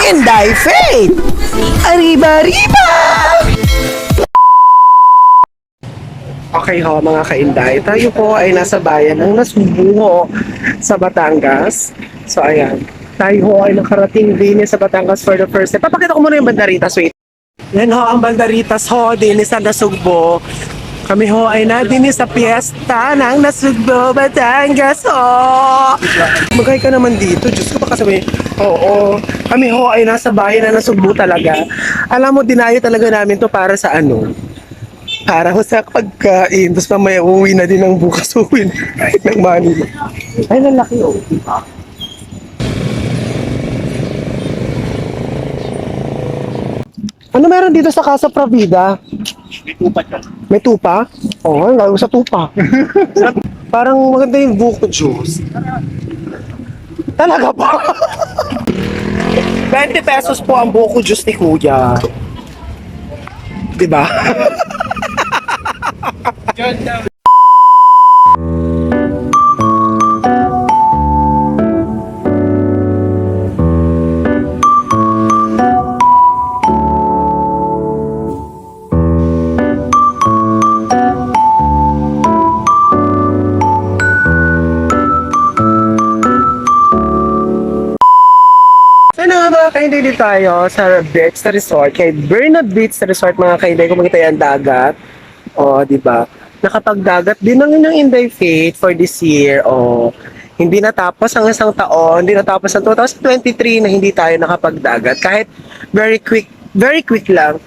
Inday Faith! Arriba, arriba! Okay ho mga kainday, tayo po ay nasa bayan ng Nasugbu sa Batangas. So ayan, tayo ho ay nakarating din sa Batangas for the first time. Papakita ko muna yung bandaritas, wait. Yan ho ang bandaritas ho din sa Nasugbu. Kami ho ay nadini sa piyesta ng Nasugbu, Batangas ho! Magay ka naman dito, Diyos ko baka sabihin. Oo, kami ho ay nasa bayan ng Nasugbu talaga. Alam mo, dinayo talaga namin to para sa ano? Para ko sa pagkain, tapos mamaya uwi na din ng bukas uwi ng Manila. Ay, lalaki oh. Ano meron dito sa Casa Provida? May tupa dyan. May tupa? Oo, oh, lalo sa tupa. Parang maganda yung buko juice. Talaga ba? 20 pesos po ang buko juice ni Kuya. Diba? So na nga mga kainday, dito tayo sa beach sa resort, kay Bernard Beach sa resort mga kainday. Kung makita yan dagat, o di ba? Nakapagdagat din ng inyong Inday Faith for this year. O hindi natapos ang isang taon, hindi natapos ang 2023 na hindi tayo nakapagdagat. Kahit very quick lang.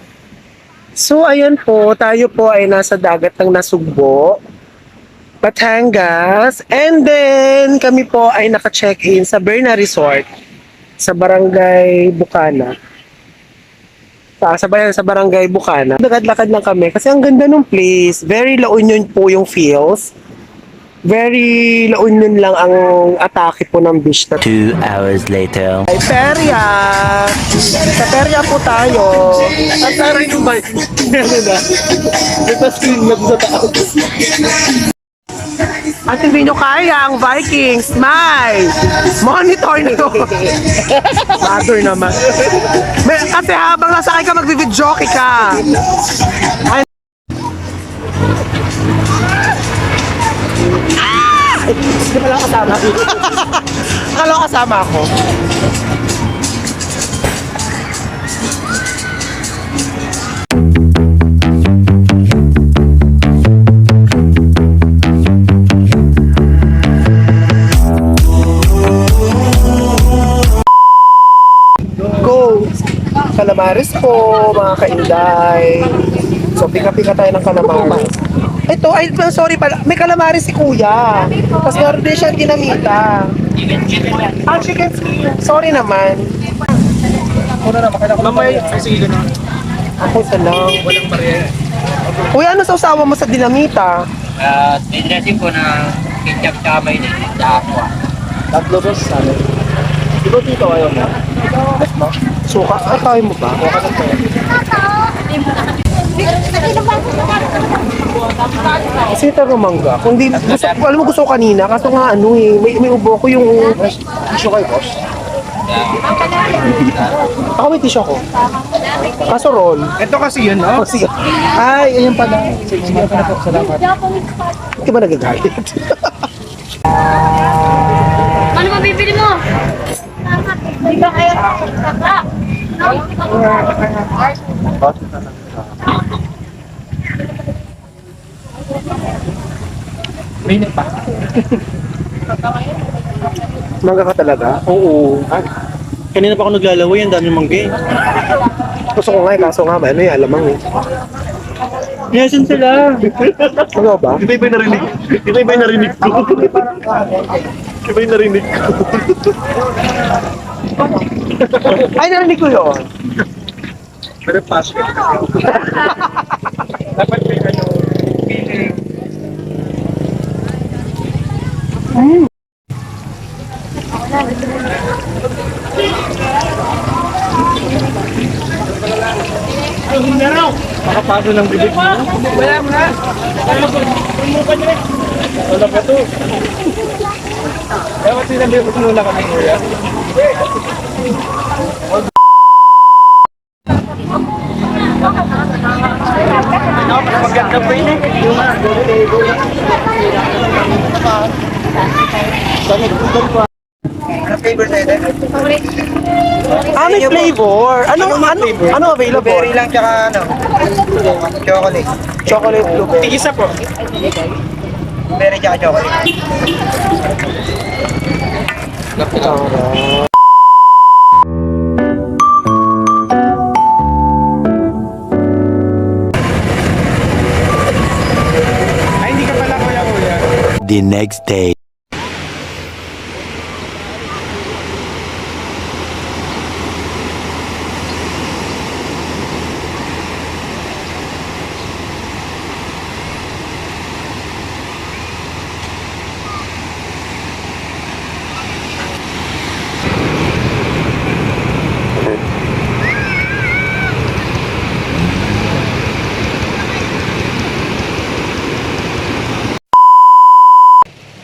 So ayan po, tayo po ay nasa dagat ng Nasugbu, Batangas. And then kami po ay naka-check-in sa Bernard Resort sa Barangay Bukana. Sa Barangay Bukana. Lakad-lakad lang kami kasi ang ganda ng place. Very La Union po yung feels. Very La Union lang ang atake po ng beach na. 2 hours later. Ay, Perya! Sa Perya po tayo. At taray yung bike. Ano na? Ito screen na sa taas. At hindi nyo kaya ang Vikings, Smile! Monitor nyo! Mother naman. Kasi habang nasakay ka, magbibidyoke ka. Ay, hindi pala kasama. Akala ko kasama ako. Go! Calamares po, mga kainday. So, pika-pika tayo ng calamares. Ito, ay, sorry pala, may calamares si Kuya. Tapos meron din siyang dinamita. Ah, chicken skin. Sorry naman. Mamaya, sige na. Ako sa lang. Walang barya. Kuya, ano sa usawa mo sa dinamita? May dressing po na ketchup tsaka mayonnaise sa aqua. Tatlo ba sa amin? Diba dito ayaw mo? Suka, ay, kaya mo ba? Huwag ka ng tayo. Kasi ito mangga. Kung di, gusto, alam mo gusto ko kanina, kaso nga ano eh, may ubo ko yung... Tissue kayo, boss? Ako may tissue ko. Kaso roll. Ito kasi yun, no? Kasi, ay, ayan pala. Sige pa na po, salamat. Hindi ka ba nagagalit? Ano mabibili mo? Hindi ba kaya saka? Minute pa. Mangga ka talaga? Oo. Ah, Kanina pa ako naglalaway, ang dami mangga. gusto ko nga eh, kaso nga, ano yung alamang eh. Yasan sila. Ano ba? Iba yung narinig. Iba yung narinig ko. Iba yung narinig ko. Ay, narinig ko yun. Pero pasok. Dapat may ano, feeling. Makapaso ng bibig mo. Wala mo na. Wala pa to. Dapat sinabi ko muna kami kuya. Ano flavor na ito? Ah, may flavor. Ano available? Blueberry lang tsaka ano? Chocolate. Chocolate blue. Tig-isa po. Blueberry tsaka chocolate. Ay, hindi ka pala kuya. The next day.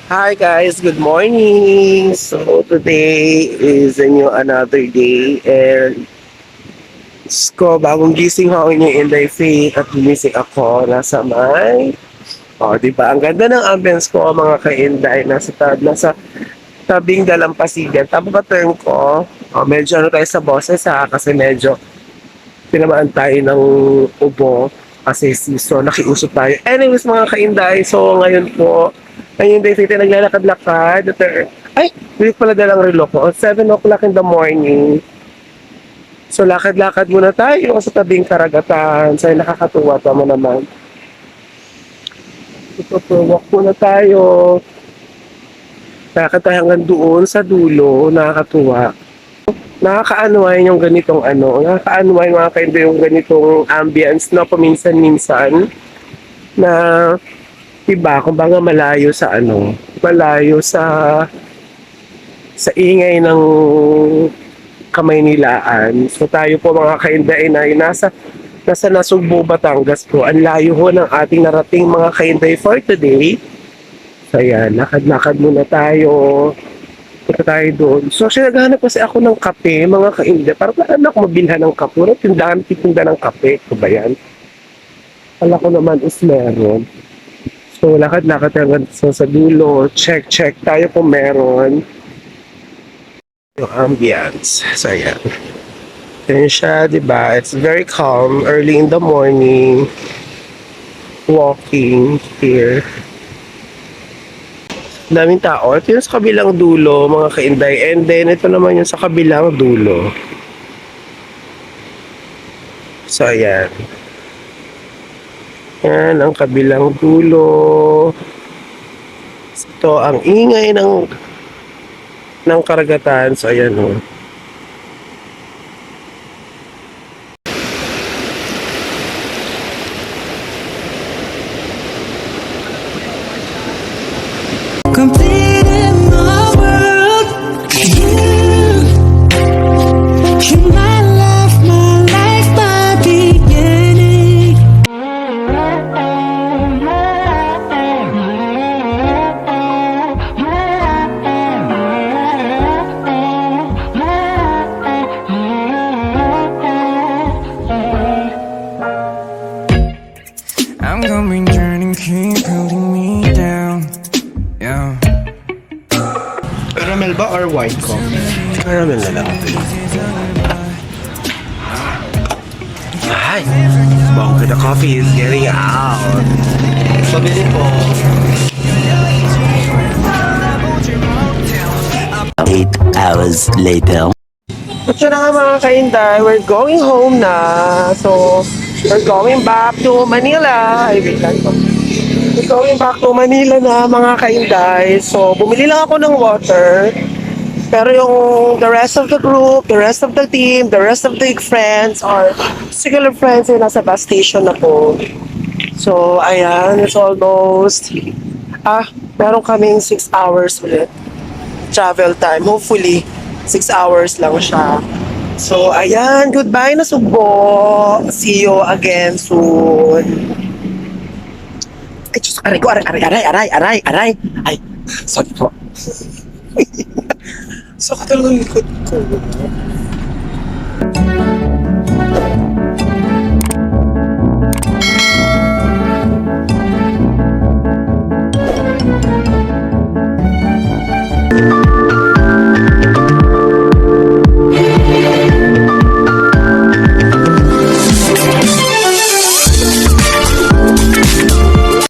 Hi guys, good morning. So today is another day and bagong gising ako inyo Inday Faith at gumising ako nasa may di ba? Ang ganda ng ambience ko mga ka-Inday nasa tabing dalampasigan. Tama ba term ko? Medyo tayo sa boses kasi medyo tinamaan tayo ng ubo kasi season, nakiusap tayo. Anyways mga ka-Inday, so ngayon po ayun din, Faith, naglalakad-lakad. Ay, hindi pala dalang relo ko. 7 o'clock in the morning. So, lakad-lakad muna tayo sa tabing karagatan. So, nakakatuwa mo naman. Walk muna tayo. Lakad tayo hanggang doon sa dulo. Nakakatuwa. Nakakaanuay yung ganitong nakakaanuay mga kaibigan yung ganitong ambience na paminsan-minsan na iba, kumbaga malayo sa malayo sa ingay ng Kamaynilaan. So tayo po mga kainday na nasa Nasugbu, Batangas po. Ang layo ho ng ating narating mga kainday for today. So yan, lakad-lakad muna tayo. Punta tayo doon. So naghahanap kasi ako ng kape mga kainday. Para paano ako mabilhan ng kape? Tinda ng kape. Ito ba yan? Kala ko naman is meron. So, lakad-lakad hanggang sa dulo. Check tayo kung meron. Yung ambience. So, ayan. Yan siya, diba? It's very calm. Early in the morning. Walking here. Daming tao. Ito yung sa kabilang dulo, mga kainday. And then, ito naman yung sa kabilang dulo. So, ayan. Yan ang kabilang dulo. Ito ang ingay ng karagatan. So ayan o. Complete in my world, you my life, my beginning. I'm gonna be turning, keep holding me down. Yeah. Caramel ba or white coffee? Caramel na lang. Hi! Bongga, the coffee is getting out. Pabili po. 8 hours later. At yun na nga mga kainday, we're going home na. So, we're going back to Manila. Ay, wait lang po. We're going back to Manila na mga kainday. So, bumili lang ako ng water. Pero yung the rest of the group, the rest of the team, the rest of the friends, or singular friends ay nasa bus station na po. So, ayan, it's almost, meron kaming 6 hours ulit. Travel time. Hopefully, 6 hours lang siya. So, ayan. Goodbye na Sugbo. See you again soon. Ay, Diyos, aray ko, aray. Ay, sorry po. So, talagang likod ko.